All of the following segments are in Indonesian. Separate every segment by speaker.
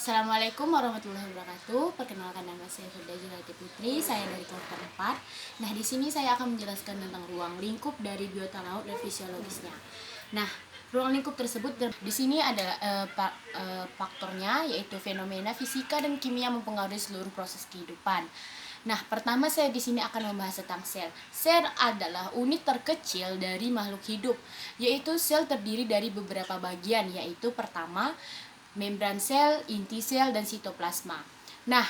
Speaker 1: Assalamualaikum warahmatullahi wabarakatuh. Perkenalkan, nama saya Firda Julati Putri. Saya dari kelompok 4. Nah, di sini saya akan menjelaskan tentang ruang lingkup dari biota laut dan fisiologisnya. Nah, ruang lingkup tersebut di sini ada faktornya, yaitu fenomena fisika dan kimia mempengaruhi seluruh proses kehidupan. Nah, pertama saya di sini akan membahas tentang sel. Sel adalah unit terkecil dari makhluk hidup, yaitu sel terdiri dari beberapa bagian, yaitu pertama membran sel, inti sel, dan sitoplasma. Nah,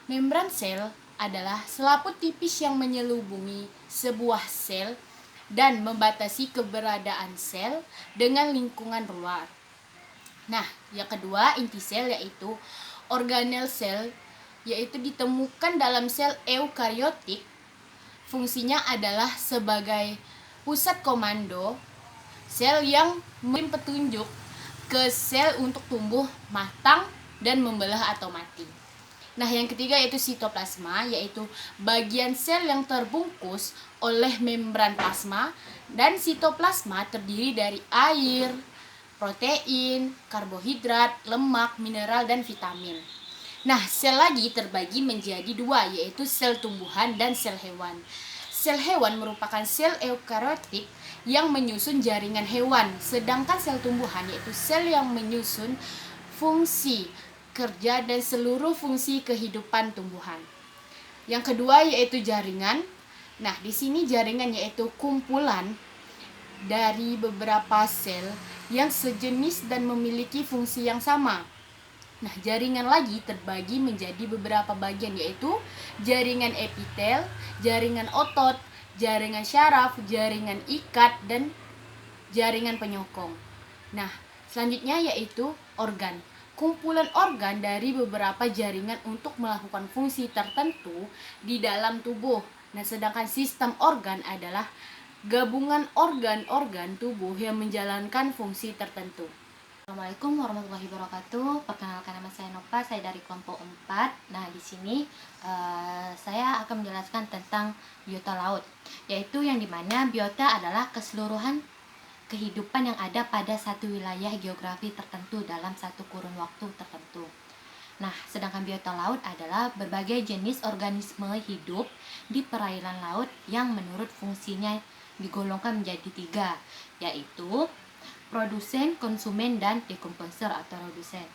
Speaker 1: membran sel adalah selaput tipis yang menyelubungi sebuah sel dan membatasi keberadaan sel dengan lingkungan luar. Nah, yang kedua, inti sel yaitu organel sel, yaitu ditemukan dalam sel eukariotik. Fungsinya adalah sebagai pusat komando sel yang memberi petunjuk ke sel untuk tumbuh, matang, dan membelah atau mati. Nah, yang ketiga yaitu sitoplasma, yaitu bagian sel yang terbungkus oleh membran plasma, dan sitoplasma terdiri dari air, protein, karbohidrat, lemak, mineral, dan vitamin. Nah, sel lagi terbagi menjadi dua, yaitu sel tumbuhan dan sel hewan. Sel hewan merupakan sel eukariotik yang menyusun jaringan hewan, sedangkan sel tumbuhan yaitu sel yang menyusun fungsi kerja dan seluruh fungsi kehidupan tumbuhan. Yang kedua yaitu jaringan. Nah, di sini jaringan yaitu kumpulan dari beberapa sel yang sejenis dan memiliki fungsi yang sama. Nah, jaringan lagi terbagi menjadi beberapa bagian, yaitu jaringan epitel, jaringan otot, jaringan syaraf, jaringan ikat, dan jaringan penyokong. Nah, selanjutnya yaitu organ. Kumpulan organ dari beberapa jaringan untuk melakukan fungsi tertentu di dalam tubuh. Nah, sedangkan sistem organ adalah gabungan organ-organ tubuh yang menjalankan fungsi tertentu.
Speaker 2: Assalamualaikum warahmatullahi wabarakatuh. Perkenalkan, nama saya Nova, saya dari kelompok 4. Nah, di sini saya akan menjelaskan tentang biota laut, yaitu yang dimana biota adalah keseluruhan kehidupan yang ada pada satu wilayah geografi tertentu dalam satu kurun waktu tertentu. Nah, sedangkan biota laut adalah berbagai jenis organisme hidup di perairan laut yang menurut fungsinya digolongkan menjadi 3, yaitu produsen, konsumen, dan dekomposer atau produsen.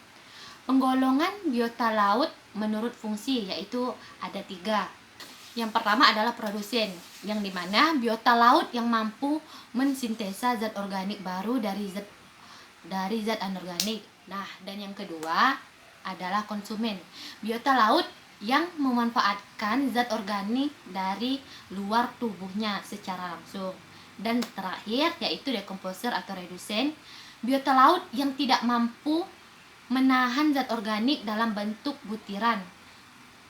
Speaker 2: Penggolongan biota laut menurut fungsi yaitu ada 3. Yang pertama adalah produsen, yang dimana biota laut yang mampu mensintesa zat organik baru dari zat anorganik. Nah, dan yang kedua adalah konsumen, biota laut yang memanfaatkan zat organik dari luar tubuhnya secara langsung. Dan terakhir yaitu dekomposer atau redusen, biota laut yang tidak mampu menahan zat organik dalam bentuk butiran,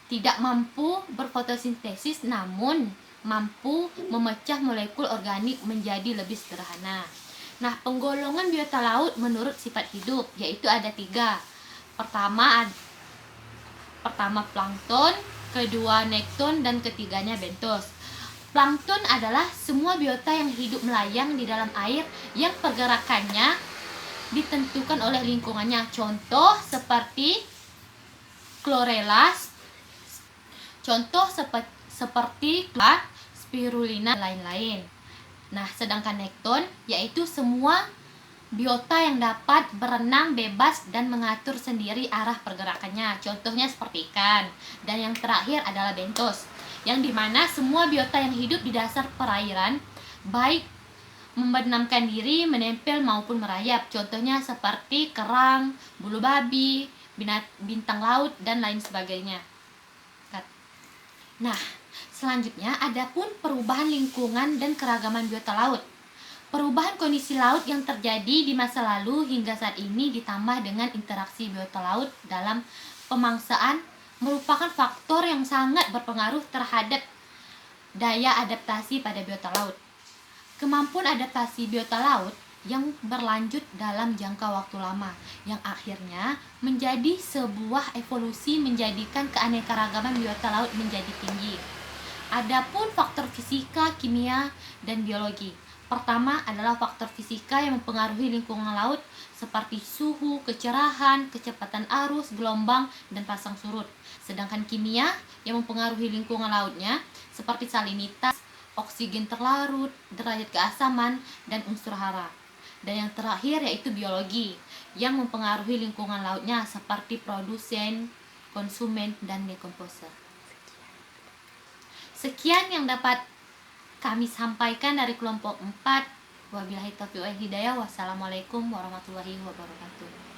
Speaker 2: tidak mampu berfotosintesis namun mampu memecah molekul organik menjadi lebih sederhana. Nah, penggolongan biota laut menurut sifat hidup yaitu ada 3. Pertama plankton, kedua nekton, dan ketiganya bentos. Plankton adalah semua biota yang hidup melayang di dalam air yang pergerakannya ditentukan oleh lingkungannya. Contoh seperti chlorella, spirulina, lain-lain. Nah, sedangkan nekton yaitu semua biota yang dapat berenang bebas dan mengatur sendiri arah pergerakannya. Contohnya seperti ikan. Dan yang terakhir adalah bentos, yang dimana semua biota yang hidup di dasar perairan baik membenamkan diri, menempel maupun merayap. Contohnya seperti kerang, bulu babi, bintang laut, dan lain sebagainya. Nah, selanjutnya adapun perubahan lingkungan dan keragaman biota laut. Perubahan kondisi laut yang terjadi di masa lalu hingga saat ini ditambah dengan interaksi biota laut dalam pemangsaan merupakan faktor yang sangat berpengaruh terhadap daya adaptasi pada biota laut. Kemampuan adaptasi biota laut yang berlanjut dalam jangka waktu lama, yang akhirnya menjadi sebuah evolusi menjadikan keanekaragaman biota laut menjadi tinggi. Adapun faktor fisika, kimia, dan biologi. Pertama adalah faktor fisika yang mempengaruhi lingkungan laut seperti suhu, kecerahan, kecepatan arus, gelombang, dan pasang surut. Sedangkan kimia yang mempengaruhi lingkungan lautnya seperti salinitas, oksigen terlarut, derajat keasaman, dan unsur hara. Dan yang terakhir yaitu biologi yang mempengaruhi lingkungan lautnya seperti produsen, konsumen, dan dekomposer. Sekian yang dapat kami sampaikan dari kelompok 4. Wabillahi taufiq wal hidayah. Wassalamualaikum warahmatullahi wabarakatuh.